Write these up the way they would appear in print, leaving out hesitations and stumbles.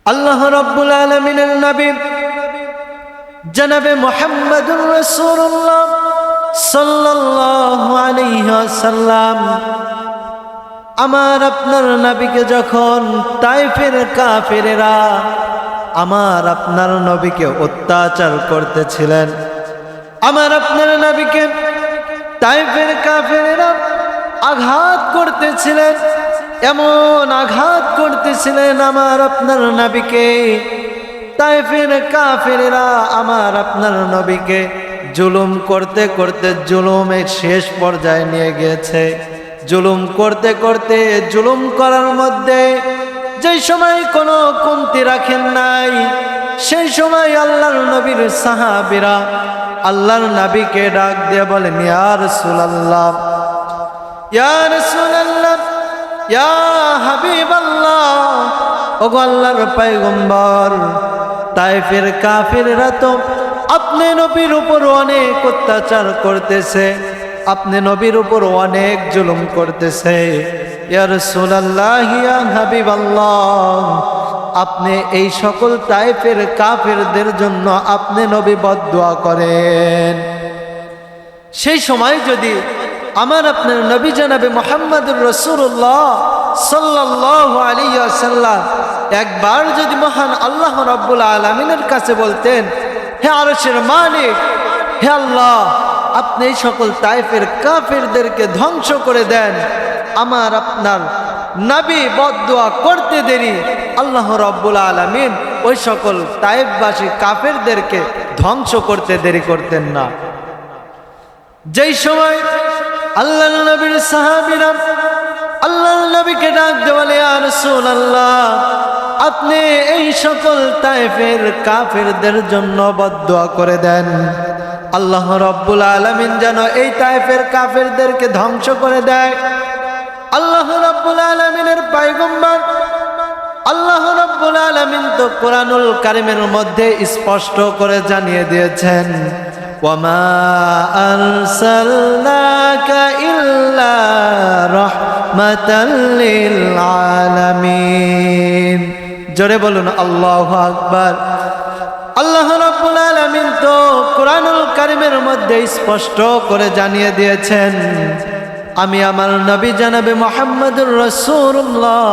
আল্লাহ রাব্বুল আলামিনের নবী জনাবে মুহাম্মদুর রাসূলুল্লাহ সাল্লাল্লাহু আলাইহি ওয়াসাল্লাম আমার আপনার নবীকে যখন তায়েফের কাফেরেরা আমার আপনার নবীকে অত্যাচার করতেছিলেন, আমার আপনার নবীকে তায়েফের কাফেরেরা আঘাত করতেছিলেন, এমন আঘাত করতেছিলেন আমার আপনার নবীকে। তায়েফের কাফেরেরা আমার আপনার নবীকে জুলুম করতে করতে জুলুমের শেষ পর্যায়ে নিয়ে গিয়েছে। জুলুম করতে করতে জুলুম করার মধ্যে যেই সময় কোনো কমতি রাখেন নাই, সেই সময় আল্লাহর নবীর সাহাবীরা আল্লাহর নবীকে ডাক দিয়ে বলেন, ইয়া রাসূলুল্লাহ, ইয়া রাসূলুল্লাহ, ইয়া হাবিবাল্লাহ, ওগো আল্লাহর পয়গম্বর, তায়েফের কাফেররা তো আপনি নবীর উপর অনেক অত্যাচার করতেছে, আপনি নবীর উপর অনেক জুলুম করতেছে। ইয়া রাসূলুল্লাহ, ইয়া হাবিবাল্লাহ, আপনি এই সকল তায়েফের কাফেরদের জন্য আপনি নবী বদদুয়া করেন। সেই সময় যদি আমার আপনার নবী জনাবে মুহাম্মদুর রাসূলুল্লাহ সাল্লাল্লাহু আলাইহি ওয়াসাল্লাম একবার যদি মহান আল্লাহ রাব্বুল আলামিনের কাছে বলতেন, হে আরশের মালিক, হে আল্লাহ, আপনি এই সকল তায়েফের কাফেরদেরকে ধ্বংস করে দেন, আমার আপনার নবী বদদুয়া করতে দেরি আল্লাহ রাব্বুল আলামিন ওই সকল তায়েফবাসী কাফেরদেরকে ধ্বংস করতে দেরি করতেন না। যেই সময় আল্লাহর নবীর সাহাবীরা আল্লাহর নবীকে ডাক দিয়ে বলে, ইয়া রাসূলুল্লাহ, আপনি এই সকল তায়েফের কাফেরদের জন্য বদদুয়া করে দেন, আল্লাহ রাব্বুল আলামিন যেন এই তায়েফের কাফেরদেরকে ধ্বংস করে দেয়। আল্লাহ রাব্বুল আলামিনের পয়গম্বর আল্লাহ রাব্বুল আলামিন তো কোরআনুল কারীমের মধ্যে স্পষ্ট করে জানিয়ে দিয়েছেন, ওয়ামা আরসালনাকা ইল্লা রাহমাতাল লিল আলামিন। জোরে বলুন আল্লাহু আকবার। আল্লাহ রাব্বুল আলামিন তো কোরআনুল কারীমের মধ্যে স্পষ্ট করে জানিয়ে দিয়েছেন, আমি আমার নবী জনাবে মুহাম্মদুর রাসূলুল্লাহ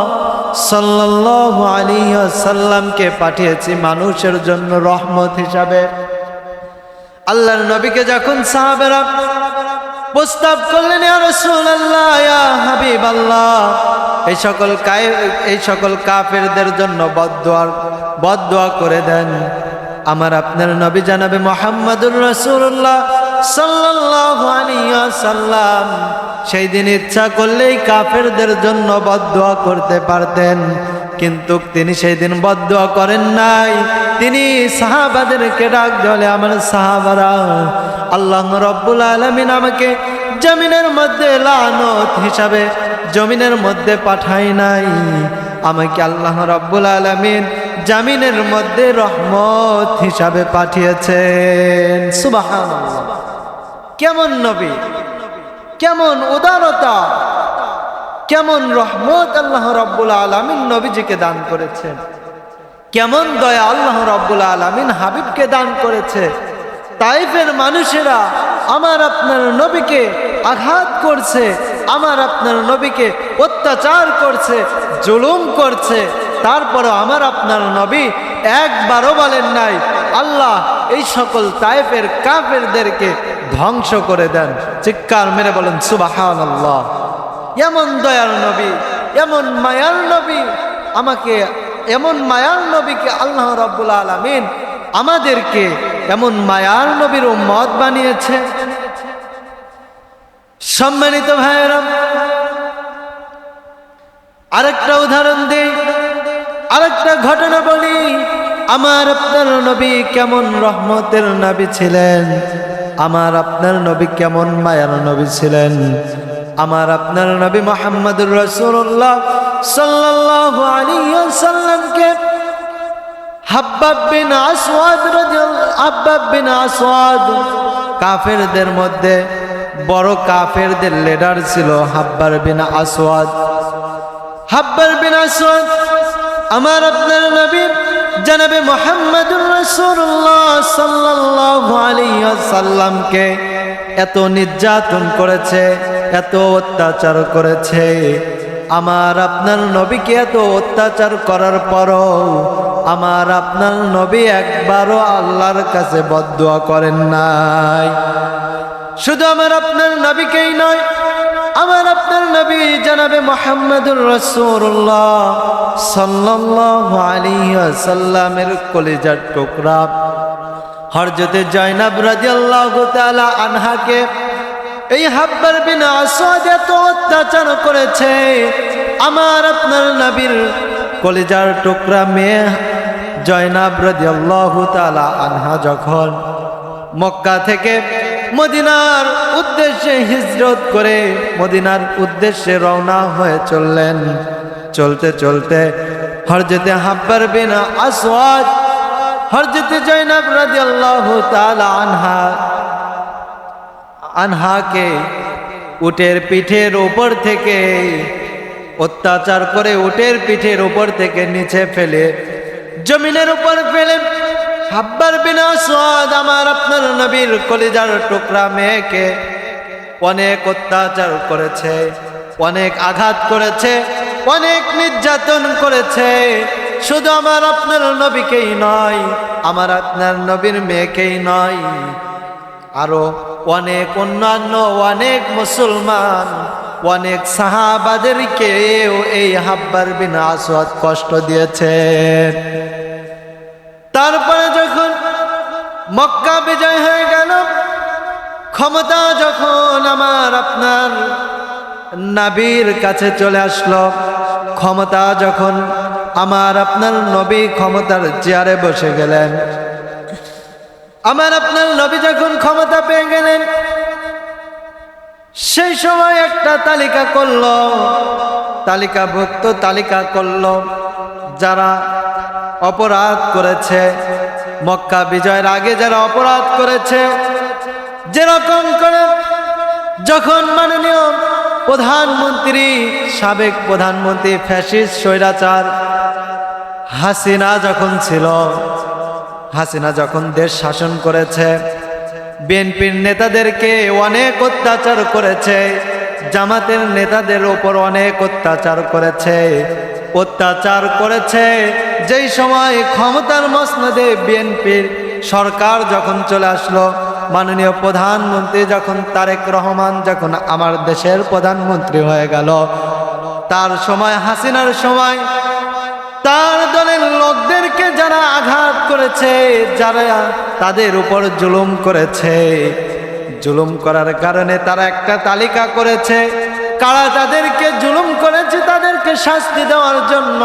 সাল্লাল্লাহু আলাইহি ওয়াসাল্লামকে পাঠিয়েছি মানুষের জন্য রহমত হিসাবে। আল্লাহর নবীকে যখন সাহাবারা প্রস্তাব করলেন, ইয়া রাসূলুল্লাহ, ইয়া হাবিবাল্লাহ, এই সকল কাফেরদের জন্য বদদুয়া করে দেন, আমার আপনার নবী জনাবে মুহাম্মদুর রাসূলুল্লাহ সাল্লাল্লাহু আলাইহি ওয়াসাল্লাম সেই দিন ইচ্ছা করলেই কাফেরদের জন্য বদদুয়া করতে পারতেন, কিন্তু তিনি সেই দিন বদদুয়া করেন নাই। তিনি সাহাবাদেরকে ডাক দিলে, আমার সাহাবারা, আল্লাহ রাব্বুল আলামিন আমাকে জমিনের মধ্যে লানত হিসাবে জমিনের মধ্যে পাঠায় নাই, আমাকে আল্লাহ রাব্বুল আলামিন জমিনের মধ্যে রহমত হিসাবে পাঠিয়েছেন। সুবহানাল্লাহ, কেমন নবী, কেমন উদারতা, কেমন রহমত আল্লাহ রাব্বুল আলামিন নবীজিকে দান করেছেন, কেমন দয়া আল্লাহ রাব্বুল আলামিন হাবিবকে দান করেছে। তায়েফের মানুষেরা আমার আপনার নবীকে আঘাত করছে, আমার আপনার নবীকে অত্যাচার করছে, জুলুম করছে, তারপরে আমার আপনার নবী একবারও বলেন নাই, আল্লাহ এই সকল তায়েফের কাফেরদেরকে ধ্বংস করে দেন। চিৎকার মেরে বলেন সুবহানাল্লাহ। এমন দয়ার নবী, এমন মায়ার নবী, আমাকে এমন মায়ার নবীকে আল্লাহ রাব্বুল আলামিন আমাদেরকে এমন মায়ার নবীর উম্মত বানিয়েছে। সম্মানিত ভাইয়েরা, আরেকটা উদাহরণ দেই, আরেকটা ঘটনা বলি। আমার আপনার নবী কেমন রহমতের নবী ছিলেন, আমার আপনার নবী কেমন মায়ার নবী ছিলেন। আমার আপনার নবী মুহাম্মদুর রাসূলুল্লাহ সাল্লাল্লাহু আলাইহি ওয়াসাল্লামকে হাব্বাব বিন আসওয়াদ কাফেরদের মধ্যে বড় কাফেরদের লিডার ছিল হাব্বার বিন আসওয়াদ। আমার আপনার নবী জনাবে মুহাম্মদুর রাসূলুল্লাহ সাল্লাল্লাহু আলাইহি ওয়াসাল্লামকে এত নির্যাতন করেছে, এত অত্যাচার করেছে। আমার আপনার নবীকে এত অত্যাচার করার পরও আমার আপনার নবী একবারও আল্লাহর কাছে বদদুয়া করেন নাই। শুধু আমার আপনার নবীকেই নয়, আমার আপনার নবী জনাবে মুহাম্মদুর রাসূলুল্লাহ সাল্লাল্লাহু আলাইহি ওয়াসাল্লামের কলিজার টুকরা হযরত জয়নব রাদিয়াল্লাহু তাআলা আনহাকে এই হাব্বার বিন আসাদ এত অত্যাচার করেছে। আমার আপনার নবীর কলিজার টুকরা মেয়ে জয়নব রাদিয়াল্লাহু তাআলা আনহা যখন মক্কা থেকে মদিনার উদ্দেশ্যে হিজরত করে মদিনার উদ্দেশ্যে রওনা হয়ে চললেন, চলতে চলতে হযরত হাব্বার বিন আসওয়াদ হযরত জয়নব রাদিয়াল্লাহু তাআলা আনহাকে উটের পিঠের উপর থেকে অত্যাচার করে উটের পিঠের উপর থেকে নিচে ফেলে জমিনের উপর ফেলে হাব্বার বিন আসওয়াদ আমার আপনার নবীর কলিজার টুকরা মেয়েকে অনেক অত্যাচার করেছে, অনেক আঘাত করেছে, অনেক নির্যাতন করেছে। শুধু আমার আপনার নবীকেই নয়, আমার আপনার নবীর মেয়েকেই নয়, আরো অনেক অন্যান্য অনেক মুসলমান অনেক সাহাবাদেরকেও এই হাব্বার বিন আসওয়াদ কষ্ট দিয়েছে। তারপরে যখন মক্কা বিজয় হয়ে গেল, ক্ষমতা যখন আমার আপনার নবীর কাছে চলে আসলো, ক্ষমতা যখন আমার আপনার নবী ক্ষমতার চেয়ারে বসে গেলেন, আমার আপনার নবী যখন ক্ষমতা পেয়ে গেলেন, সেই সময় একটা তালিকা করলো, তালিকাভুক্ত তালিকা করলো যারা অপরাধ করেছে, মক্কা বিজয়ের আগে যারা অপরাধ করেছে। যেরকম করে যখন মাননীয় প্রধানমন্ত্রী, সাবেক প্রধানমন্ত্রী ফ্যাসিস্ট স্বৈরাচার হাসিনা যখন ছিল, হাসিনা যখন দেশ শাসন করেছে, বিএনপির নেতাদেরকে অনেক অত্যাচার করেছে, জামাতের নেতাদের উপর অনেক অত্যাচার করেছে, অত্যাচার করেছে। যেই সময় ক্ষমতার মসনদে বিএনপির সরকার যখন চলে আসলো, মাননীয় প্রধানমন্ত্রী যখন তারেক রহমান যখন আমার দেশের প্রধানমন্ত্রী হয়ে গেল, তার সময় হাসিনার সময় তার দলের লোকদেরকে যারা আঘাত করেছে, যারা তাদের উপর জুলুম করেছে, জুলুম করার কারণে তারা একটা তালিকা করেছে, কারা তাদেরকে জুলুম করেছে তাদেরকে শাস্তি দেওয়ার জন্য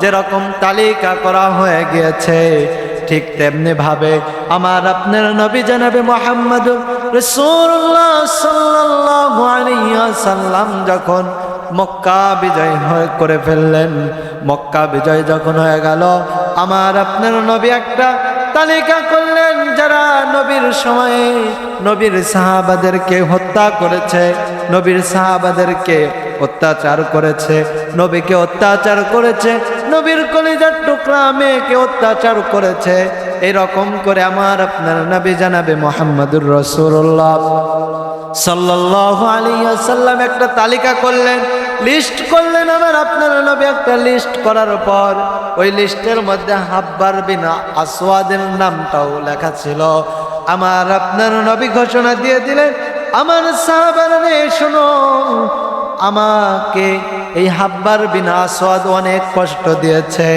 যেরকম তালিকা করা হয়ে গিয়েছে, ঠিক তেমনি ভাবে আমার আপনার নবী জনাবে মুহাম্মদুর রাসূলুল্লাহ সাল্লাল্লাহু আলাইহি ওয়াসাল্লাম যখন মক্কা বিজয় করে ফেললেন, মক্কা বিজয় যখন হয়ে গেল, আমার আপনার নবী একটা তালিকা করলেন যারা নবীর সময়ে নবীর সাহাবাদেরকে হত্যা করেছে, নবীর সাহাবাদেরকে অত্যাচার করেছে, নবীকে অত্যাচার করেছে, নবীর কলিজার টুকরা মেয়েকে অত্যাচার করেছে। এরকম করে আমার আপনার নবী জনাবে মুহাম্মদুর রাসূলুল্লাহ সাল্লাল্লাহু আলাইহি ওয়াসাল্লাম একটা তালিকা করলেন, লিস্ট করলেন। আমার আপনার নবী একটা লিস্ট করার পর ওই লিস্টের মধ্যে হাব্বার বিন আসওয়াদের নামটাও লেখা ছিল। আমার আপনার নবী ঘোষণা দিয়ে দিলেন, আমার সাহাবারা শোনো, আমাকে এই হাব্বার বিন আসওয়াদ অনেক কষ্ট দিয়েছে,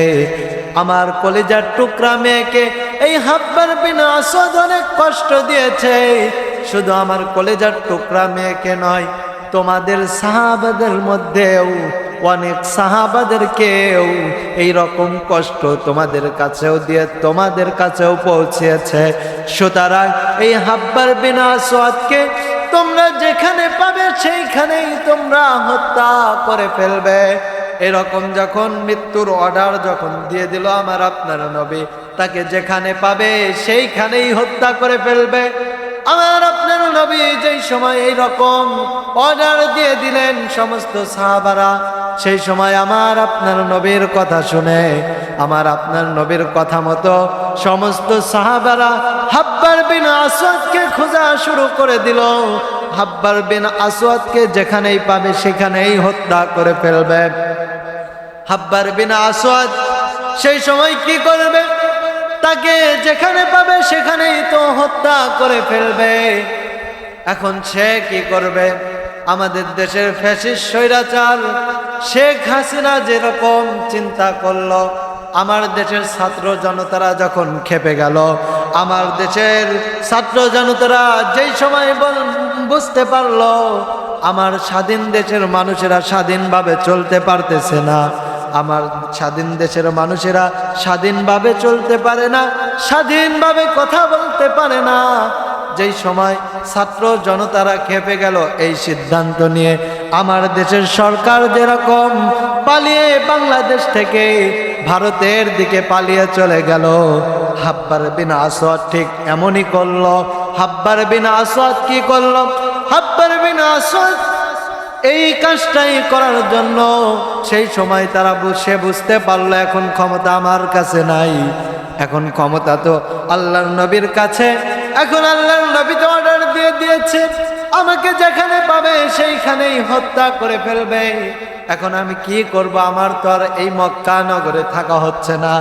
আমার কলিজার টুকরা মেয়েকে এই হাব্বার বিন আসওয়াদ অনেক কষ্ট দিয়েছে। শুধু আমার কলিজার টুকরা মেয়েকে নয়, তোমাদের সাহাবাদের মধ্যেও অনেক সাহাবাদেরকেও এই রকম কষ্ট তোমাদের কাছেও দিয়ে তোমাদের কাছেও পৌঁছেছে। সুতরাং এই হাব্বার বিন আসওয়াদকে তোমরা যেখানে পাবে সেইখানেই তোমরা হত্যা করে ফেলবে। এরকম যখন মৃত্যুর অর্ডার যখন দিয়ে দিল আমার আপনার নবী, তাকে যেখানে পাবে সেইখানেই হত্যা করে ফেলবে। আমার আপনার নবী যেই সময় এই রকম অর্ডার দিয়ে দিলেন সমস্ত সাহাবারা, সেই সময় আমার আপনার নবীর কথা শুনে, আমার আপনার নবীর কথা মতো সমস্ত সাহাবারা হাব্বার বিন আসওয়াদকে খোঁজা শুরু করে দিল। হাব্বার বিন আসওয়াদকে যেখানেই পাবে সেখানেই হত্যা করে ফেলবে। হাব্বার বিন আসওয়াদ সেই সময় কি করবে? তাকে যেখানে পাবে সেখানেই তো হত্যা করে ফেলবে। এখন সে কি করবে? আমাদের দেশের ফ্যাসিস্ট স্বৈরাচার শেখ হাসিনা যেরকম চিন্তা করলো, আমার দেশের ছাত্র জনতারা যখন খেপে গেল, আমার দেশের ছাত্র জনতারা যেই সময় বুঝতে পারলো আমার স্বাধীন দেশের মানুষেরা স্বাধীনভাবে চলতে পারতেছে না, আমার স্বাধীন দেশের মানুষেরা স্বাধীনভাবে চলতে পারে না, স্বাধীনভাবে কথা বলতে পারে না, যেই সময় ছাত্র জনতারা খেপে গেল, এই সিদ্ধান্ত নিয়ে আমার দেশের সরকার যেরকম পালিয়ে বাংলাদেশ থেকে ভারতের দিকে পালিয়ে চলে গেল, হাব্বার বিন আসওয়াদ ঠিক এমনই করলো। হাব্বার বিন আসওয়াদ কি করলো? হাব্বার বিন আসওয়াদ এই কাজটাই করার জন্য সেই সময় তারা বুঝতে পারলো এখন ক্ষমতা আমার কাছে নাই, এখন ক্ষমতা তো আল্লাহর নবীর কাছে। এখন আল্লাহর নবী তো অর্ডার দিয়ে দিয়েছে আমাকে যেখানে পাবে সেইখানেই হত্যা করে ফেলবে। এখন আমি কি করব? আমার তো আর এই মক্কা নগরে থাকা হচ্ছে না,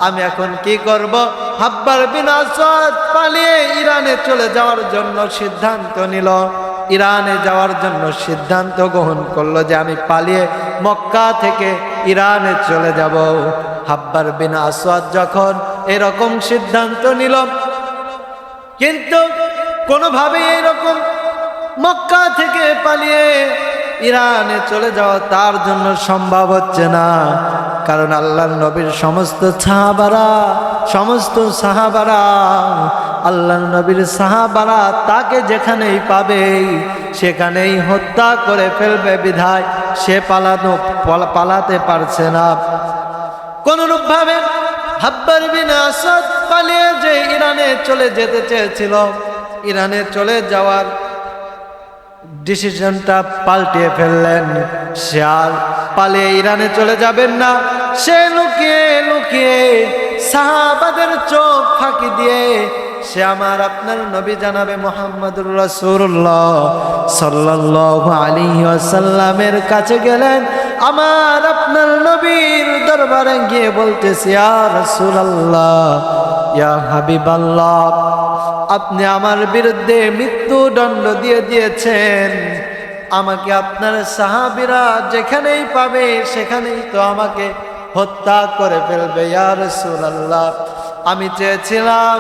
আমি এখন কি করব? হাব্বার বিন আসওয়াদ পালিয়ে ইরানে চলে যাওয়ার জন্য সিদ্ধান্ত নিল। ইরানে যাওয়ার জন্য সিদ্ধান্ত গ্রহণ করলো যে আমি পালিয়ে মক্কা থেকে ইরানে চলে যাব। হাব্বার বিন আসওয়াদ যখন এরকম সিদ্ধান্ত নিল, কিন্তু কোনোভাবেই এরকম মক্কা থেকে পালিয়ে ইরানে চলে যাওয়া তার জন্য সম্ভব হচ্ছে না, কারণ আল্লাহর নবীর সমস্ত সাহাবারা আল্লাহর নবীর সাহাবারা তাকে যেখানেই পাবে সেখানেই হত্যা করে ফেলবে, বিধায় সে পালাতে পারছে না। কোনরূপভাবে হাব্বার বিন আসওয়াদ পালিয়ে যে ইরানে চলে যেতে চেয়েছিল, ইরানে চলে যাওয়ার ডিসিশনটা পাল্টিয়ে ফেললেন। সে আর পালিয়ে ইরানে চলে যাবেন না, সে লুকিয়ে লুকিয়ে সাহাবাদের চোখ ফাঁকি দিয়ে সে আমার আপনার নবী জানাবে মুহাম্মদুর রাসূলুল্লাহ সাল্লাল্লাহু আলাইহি ওয়াসাল্লামের কাছে গেলেন। আমার আপনার নবীর দরবারে গিয়ে বলতেছে, ইয়া রাসূলুল্লাহ, ইয়া হাবিবাল্লাহ, আপনি আমার বিরুদ্ধে মৃত্যুদণ্ড দিয়ে দিয়েছেন, আমাকে আপনার সাহাবীরা যেখানেই পাবে সেখানেই তো আমাকে হত্যা করে ফেলবে। ইয়া রাসূলুল্লাহ, আমি চেয়েছিলাম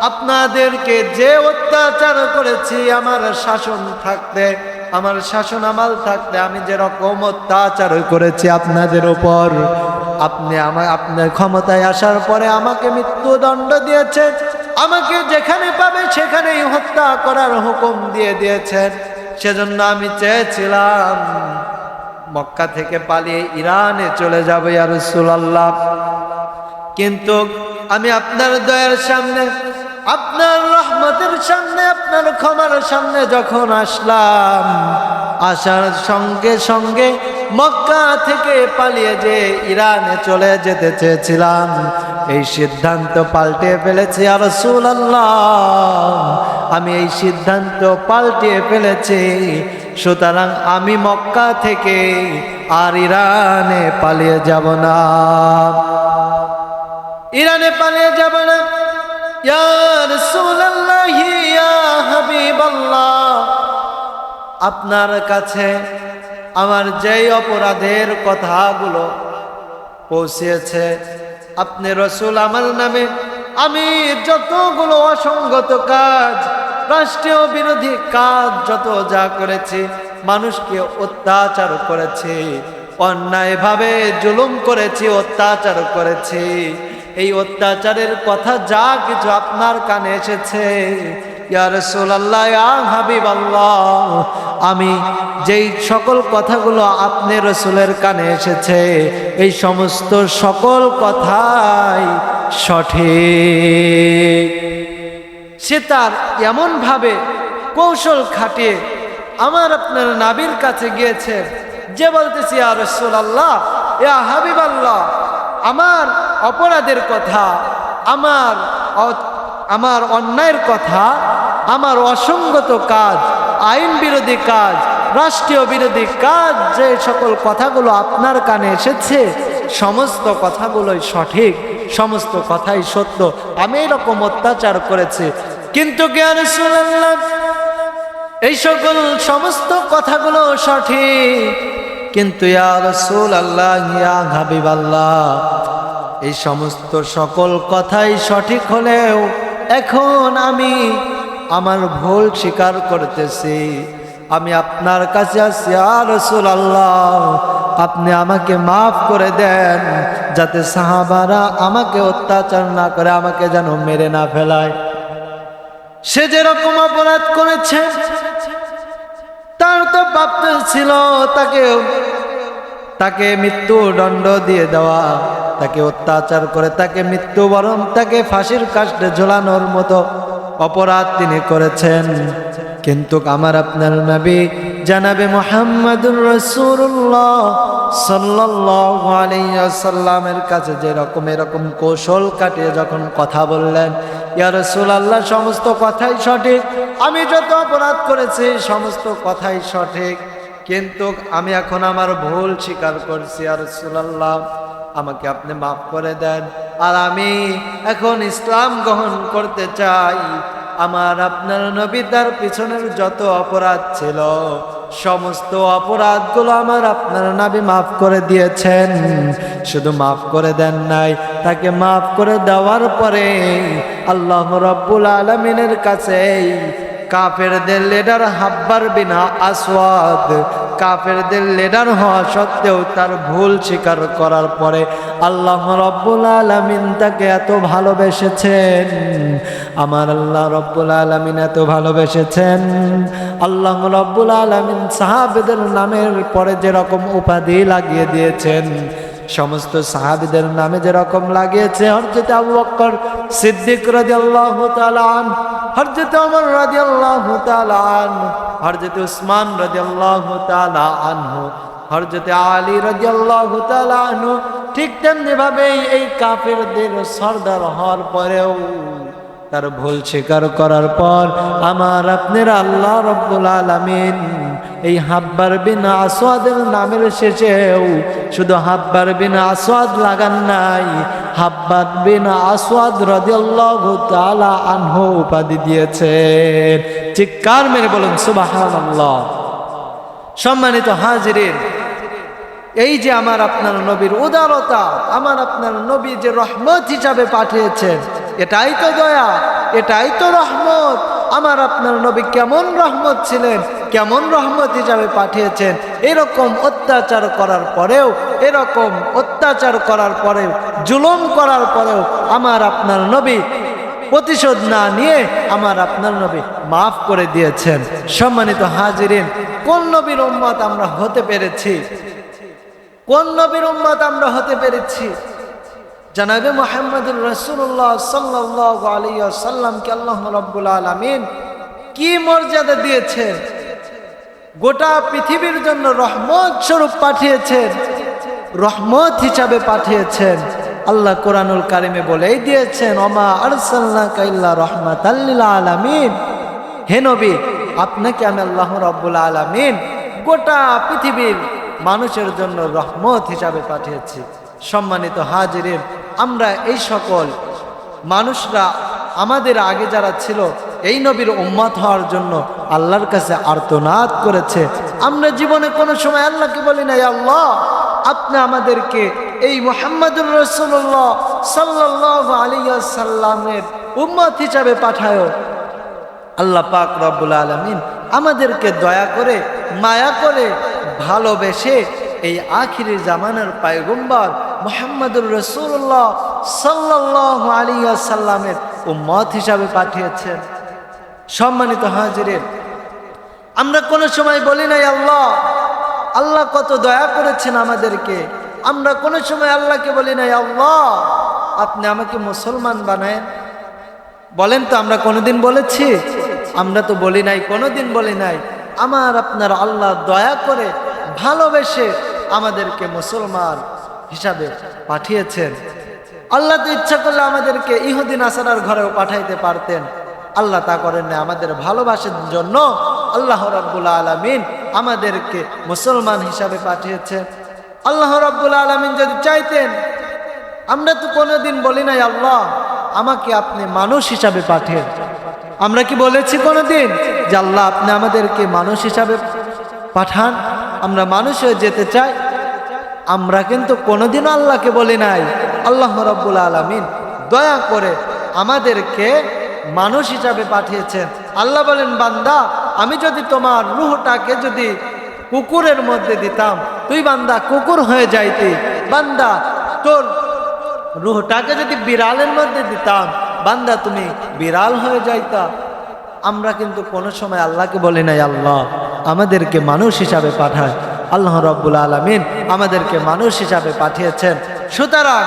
আপনাদেরকে যে অত্যাচার করেছি আমার শাসন থাকতে, আমার শাসন আমাল থাকতে আমি যেরকম অত্যাচার করেছি আপনাদের উপর, আপনি আপনার ক্ষমতায় আসার পরে আমাকে মৃত্যুদণ্ড দিয়েছেন, আমাকে যেখানে পাবে সেখানেই হত্যা করার হুকুম দিয়ে দিয়েছেন। সেজন্য আমি চেয়েছিলাম মক্কা থেকে পালিয়ে ইরানে চলে যাব ইয়া রাসূলুল্লাহ, কিন্তু আমি আপনার দয়ার সামনে, আপনার রহমতের সামনে, আপনার ক্ষমার সামনে যখন আসলাম, আসার সঙ্গে সঙ্গে মক্কা থেকে পালিয়ে যে ইরানে চলে যেতে চেয়েছিলাম, এই সিদ্ধান্ত পাল্টে ফেলেছি ইয়া রাসূলুল্লাহ, আমি এই সিদ্ধান্ত পাল্টিয়ে ফেলেছি। সুতরাং আমি মক্কা থেকে আর ইরানে পালিয়ে যাব না, ইরানে পালিয়ে যাব না। ইয়া রাসূলুল্লাহ, ইয়া হাবিবাল্লাহ, আপনার কাছে আমার যেই অপরাধের কথাগুলো পৌঁছেছে, আপনি রাসূল আমার নামে আমি যতগুলো অসঙ্গত কাজ, রাষ্ট্রীয় বিরোধী কাজ যত যা করেছি, মানুষকে অত্যাচার করেছি, অন্যায়ভাবে জুলুম করেছি, অত্যাচার করেছি, এই অত্যাচারের কথা যা কিছু আপনার কানে এসেছে, ইয়া রাসূলুল্লাহ, ইয়া হাবিবাল্লাহ, আমি যেই সকল কথাগুলো আপনি রাসূলের কানে এসেছে, এই সমস্ত সকল কথাই সঠিক, সে তার এমনভাবে কৌশল খাটিয়ে আমার আপনার নাবির কাছে গিয়েছে যে বলতেছি ইয়া রাসূলুল্লাহ, ইয়া হাবিবাল্লাহ, আমার অপরাধের কথা, আমার অন্যায়ের কথা, আমার অসঙ্গত কাজ, আইন বিরোধী কাজ, রাষ্ট্রীয় বিরোধী কাজ, যে সকল কথাগুলো আপনার কানে এসেছে সমস্ত কথাগুলোই সঠিক, সমস্ত কথাই সত্য। আমি এরকম অত্যাচার করেছি, কিন্তু ইয়া রাসূলুল্লাহ এই সকল সমস্ত কথাগুলো সঠিক, কিন্তু ইয়া রাসূলুল্লাহ, ইয়া হাবিবাল্লাহ, এই সমস্ত সকল কথাই সঠিক হলেও এখন আমি আমার ভুল স্বীকার করতেছি। আমি আপনার কাছে আসছি ইয়া রাসূলুল্লাহ, আপনি আমাকে মাফ করে দেন, যাতে সাহাবারা আমাকে অত্যাচার না করে, আমাকে যেন মেরে না ফেলায়। সে যেরকম অপরাধ করেছে তার তো প্রাপ্ত ছিল তাকে মৃত্যুদণ্ড দিয়ে দেওয়া, তাকে অত্যাচার করে তাকে মৃত্যুবরণ, তাকে ফাঁসির কাস্টে ঝোলানোর মতো অপরাধ তিনি করেছেন। কিন্তু আমার আপনার নবী জনাবে মুহাম্মদুর রাসূলুল্লাহ সাল্লাল্লাহু আলাইহি ওয়াসাল্লামের কাছে এরকম কৌশল কাটিয়ে যখন কথা বললেন, ইয়া রাসূলুল্লাহ সমস্ত কথাই সঠিক, আমি যত অপরাধ করেছি সমস্ত কথাই সঠিক, কিন্তু আমি এখন আমার ভুল স্বীকার করছি, ইয়া রাসূলুল্লাহ আমাকে আপনি মাফ করে দেন, আর আমি এখন ইসলাম গ্রহণ করতে চাই। আমার আপনার নবী তার পিছনের যত অপরাধ ছিল সমস্ত অপরাধগুলো আমার আপনার নবী মাফ করে দিয়েছেন। শুধু মাফ করে দেন নাই, তাকে মাফ করে দেওয়ার পরে আল্লাহ রাব্বুল আলামিনের কাছে কাফেরদের লিডার হাব্বার বিন আসওয়াদ, কাফেরদের লিডার হওয়া সত্ত্বেও তার ভুল স্বীকার করার পরে আল্লাহ রাব্বুল আলামিন তাকে এত ভালোবেসেছেন, আমার আল্লাহ রাব্বুল আলামিন এত ভালোবেসেছেন। আল্লাহ রাব্বুল আলামিন সাহাবীদের নামের পরে যেরকম উপাধি লাগিয়ে দিয়েছেন, সমস্ত সাহাবীদের নামে যেরকম লাগিয়েছে, হযরত আবু বকর সিদ্দিক রাদিয়াল্লাহু তাআলা আনহু, হযরত ওমর রাদিয়াল্লাহু তাআলা আনহু, হযরত উসমান রাদিয়াল্লাহু তাআলা আনহু, হযরত আলী রাদিয়াল্লাহু তাআলা আনহু, ঠিক তেমনি ভাবে এই কাফেরদের সরদার হওয়ার পরেও তার ভুল স্বীকার করার পর আমার আপনার আল্লাহ রাব্বুল আলামিন এই হাব্বার বিন আসওয়াদের নামের শেষেও শুধু হাব্বার বিন আসওয়াদ লাগান নাই, হাব্বার বিন আসওয়াদ রাদিয়াল্লাহু তাআলা আনহু উপাধি দিয়েছেন। চিৎকার মেরে বলুন সুবহানাল্লাহ। সম্মানিত হাজিরিন, এই যে আমার আপনার নবীর উদারতা, আমার আপনার নবী যে রহমত হিসাবে পাঠিয়েছেন, এটাই তো দয়া, এটাই তো রহমত। আমার আপনার নবী কেমন রহমত ছিলেন, কেমন রহমত হিসাবে পাঠিয়েছেন। এরকম অত্যাচার করার পরেও, এরকম অত্যাচার করার পরেও, জুলুম করার পরেও আমার আপনার নবী প্রতিশোধ না নিয়ে আমার আপনার নবী মাফ করে দিয়েছেন। সম্মানিত হাজিরিন, কোন নবীর উম্মত আমরা হতে পেরেছি, কোন নবীর উম্মত আমরা হতে পেরেছি? জনাবে মুহাম্মদুর রাসূলুল্লাহ সাল্লাল্লাহু আলাইহি ওয়াসাল্লামকে আল্লাহ রাব্বুল আলামিন কি মর্যাদা দিয়েছেন, গোটা পৃথিবীর জন্য রহমত স্বরূপ পাঠিয়েছেন, রহমত হিসাবে পাঠিয়েছেন। আল্লাহ কোরআনুল কারিমে বলেই দিয়েছেন, ওমা আরসালনাকা ইল্লা রাহমাতাল লিল আলামিন, হে নবী আপনাকে আমি আল্লাহ রাব্বুল আলামিন গোটা পৃথিবীর মানুষের জন্য রহমত হিসাবে পাঠিয়েছি। সম্মানিত হাজিরিন, আমরা এই সকল মানুষরা আমাদের আগে যারা ছিল এই নবীর উম্মত হওয়ার জন্য আল্লাহর কাছে আর্তনাদ করেছে। আমরা জীবনে কোনো সময় আল্লাহকে বলি নাই, আল্লাহ আপনি আমাদেরকে এই মুহাম্মদুর রাসূলুল্লাহ সাল্লাল্লাহু আলাইহি ওয়াসাল্লামের উম্মত হিসাবে পাঠায়ো। আল্লাহ পাক রব্বুল আলামিন আমাদেরকে দয়া করে, মায়া করে, ভালোবেসে এই আখিরি জামানার পয়গম্বর মুহাম্মদুর রাসূলুল্লাহ সাল্লাল্লাহু আলাইহি ওয়াসাল্লামের উম্মত হিসাবে পাঠিয়েছেন। সম্মানিত হাজিরিন, আমরা কোনো সময় বলি নাই আল্লাহ, আল্লাহ কত দয়া করেছেন আমাদেরকে। আমরা কোনো সময় আল্লাহকে বলি নাই, আল্লাহ আপনি আমাকে মুসলমান বানায়েন। বলেন তো আমরা কোনোদিন বলেছি? আমরা তো বলি নাই, কোনোদিন বলি নাই। আমার আপনার আল্লাহ দয়া করে ভালোবেসে আমাদেরকে মুসলমান হিসাবে পাঠিয়েছেন। আল্লাহ তো ইচ্ছা করলে আমাদেরকে ইহুদি নাসারার ঘরেও পাঠাইতে পারতেন, আল্লাহ তা করেন না। আমাদের ভালোবাসার জন্য আল্লাহ রাব্বুল আলামিন আমাদেরকে মুসলমান হিসাবে পাঠিয়েছেন। আল্লাহ রাব্বুল আলামিন যদি চাইতেন, আমরা তো কোনোদিন বলি নাই আল্লাহ আমাকে আপনি মানুষ হিসাবে পাঠিয়ে। আমরা কি বলেছি কোনোদিন যে আল্লাহ আপনি আমাদেরকে মানুষ হিসাবে পাঠান, আমরা মানুষ হয়ে যেতে চাই? আমরা কিন্তু কোনোদিনও আল্লাহকে বলি নাই। আল্লাহ রাব্বুল আলামিন দয়া করে আমাদেরকে মানুষ হিসাবে পাঠিয়েছেন। আল্লাহ বলেন, বান্দা আমি যদি তোমার রূহটাকে যদি কুকুরের মধ্যে দিতাম, তুই বান্দা কুকুর হয়ে যাইতি। বান্দা তোর রূহটাকে যদি বিড়ালের মধ্যে দিতাম, বান্দা তুমি বিড়াল হয়ে যাইতা। আমরা কিন্তু কোনো সময় আল্লাহকে বলি নাই আল্লাহ আমাদেরকে মানুষ হিসাবে পাঠায়। আল্লাহ রাব্বুল আলামিন আমাদেরকে মানুষ হিসাবে পাঠিয়েছেন। সুতরাং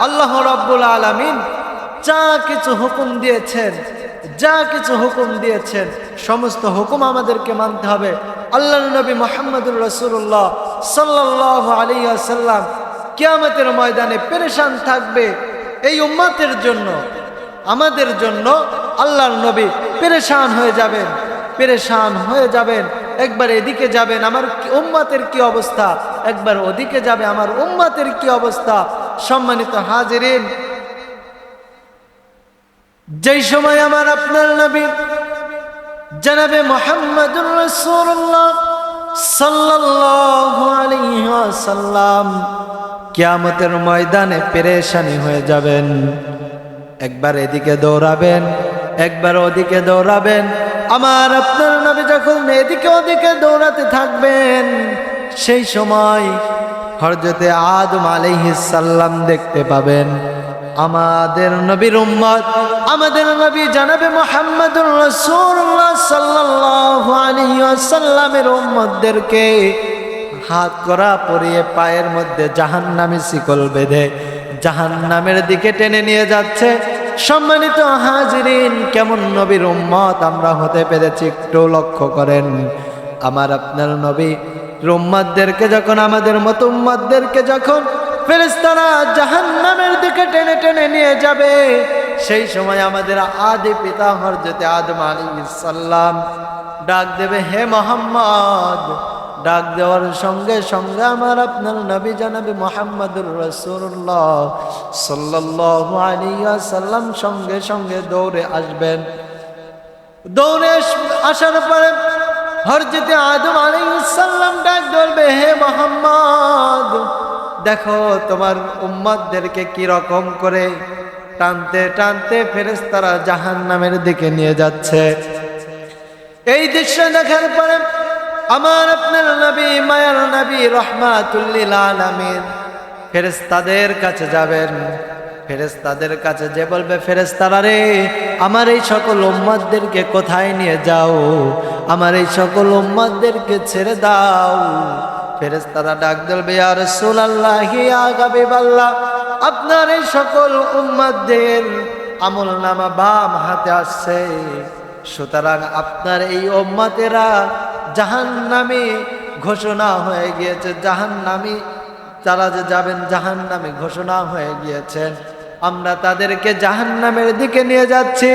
আল্লাহ রাব্বুল আলামিন যা কিছু হুকুম দিয়েছেন, যা কিছু হুকুম দিয়েছেন সমস্ত হুকুম আমাদেরকে মানতে হবে। আল্লাহর নবী মুহাম্মদুর রাসূলুল্লাহ সাল্লাল্লাহু আলাইহি ওয়াসাল্লাম কিয়ামতের ময়দানে পেরেশান থাকবে এই উম্মতের জন্য, আমাদের জন্য। আল্লাহর নবী পেরেশান হয়ে যাবেন, পেরেশান হয়ে যাবেন। একবার এদিকে যাবেন, আমার উম্মতের কি অবস্থা, একবার ওদিকে যাবে, আমার উম্মতের কি অবস্থা। সম্মানিত হাজিরিন, যেই সময় আমার আপনার নবী জনাবে মুহাম্মদুর রাসূলুল্লাহ সাল্লাল্লাহু আলাইহি ওয়াসাল্লাম কিয়ামতের ময়দানে পেরেশানি হয়ে যাবেন, একবার এদিকে দৌড়াবেন, একবার ওদিকে দৌড়াবেন। আমার আপনার নবী যখন এদিকে ওদিকে দৌড়াতে থাকবেন, সেই সময় হযরতে আদম আলাইহিস সালাম দেখতে পাবেন আমাদের নবীর উম্মত, আমাদের নবী জনাবে মুহাম্মদুর রাসূলুল্লাহ সাল্লাল্লাহু আলাইহি ওয়াসাল্লামের উম্মতদেরকে হাত করা পরিয়ে পায়ের মধ্যে জাহান্নামী শিকল বেঁধে জাহান্নামের দিকে টেনে নিয়ে যাচ্ছে। সম্মানিত হাজিরিন, কেমন নবীর উম্মত আমরা হতে পেরেছি একটু লক্ষ্য করেন। আমার আপনার নবী উম্মতদেরকে যখন, আমাদের মতো উম্মতদেরকে যখন ফেরেশতারা জাহান্নামের দিকে টেনে টেনে নিয়ে যাবে, সেই সময় আমাদের আদি পিতা হযরত আদম আলাইহিস সালাম ডাক দেবে, হে মুহাম্মদ। ডাক দেওয়ার সঙ্গে সঙ্গে আমার আপনার নবী জনাবে মুহাম্মদুর রাসূলুল্লাহ সাল্লাল্লাহু আলাইহি ওয়াসাল্লাম সঙ্গে সঙ্গে দৌড়ে আসবেন। দৌড়ে আসার পরে হযরত আদম আলাইহিস সালাম ডাক ধরবে, হে মুহাম্মদ, দেখো তোমার উম্মতদেরকে কি রকম করে টানতে টানতে ফেরেশতারা জাহান্নামের দিকে নিয়ে যাচ্ছে। এই দৃশ্য দেখার পরে আমার আপনার নবী, মায়ার নবী রাহমাতুল লিল আলামিন ফেরেশতাদের কাছে যাবেন। ফেরেশতাদের কাছে যে বলবে, ফেরেশতারা রে, আমার এই সকল উম্মতদেরকে কোথায় নিয়ে যাও, আমার এই সকল উম্মতদেরকে ছেড়ে দাও। ফেরেশতারা ডাক দেবে, ইয়া রাসূলুল্লাহ, ইয়া হাবিবাল্লাহ, আপনার এই সকল উম্মতদের আমলনামা বাম হাতে আসছে, সুতরাং আপনার এই উম্মতেরা জাহান্নামী ঘোষণা হয়ে গিয়েছে, জাহান্নামী তারা যে যাবেন জাহান্নামে ঘোষণা হয়ে গিয়েছেন। আমরা তাদেরকে জাহান্নামের দিকে নিয়ে যাচ্ছি।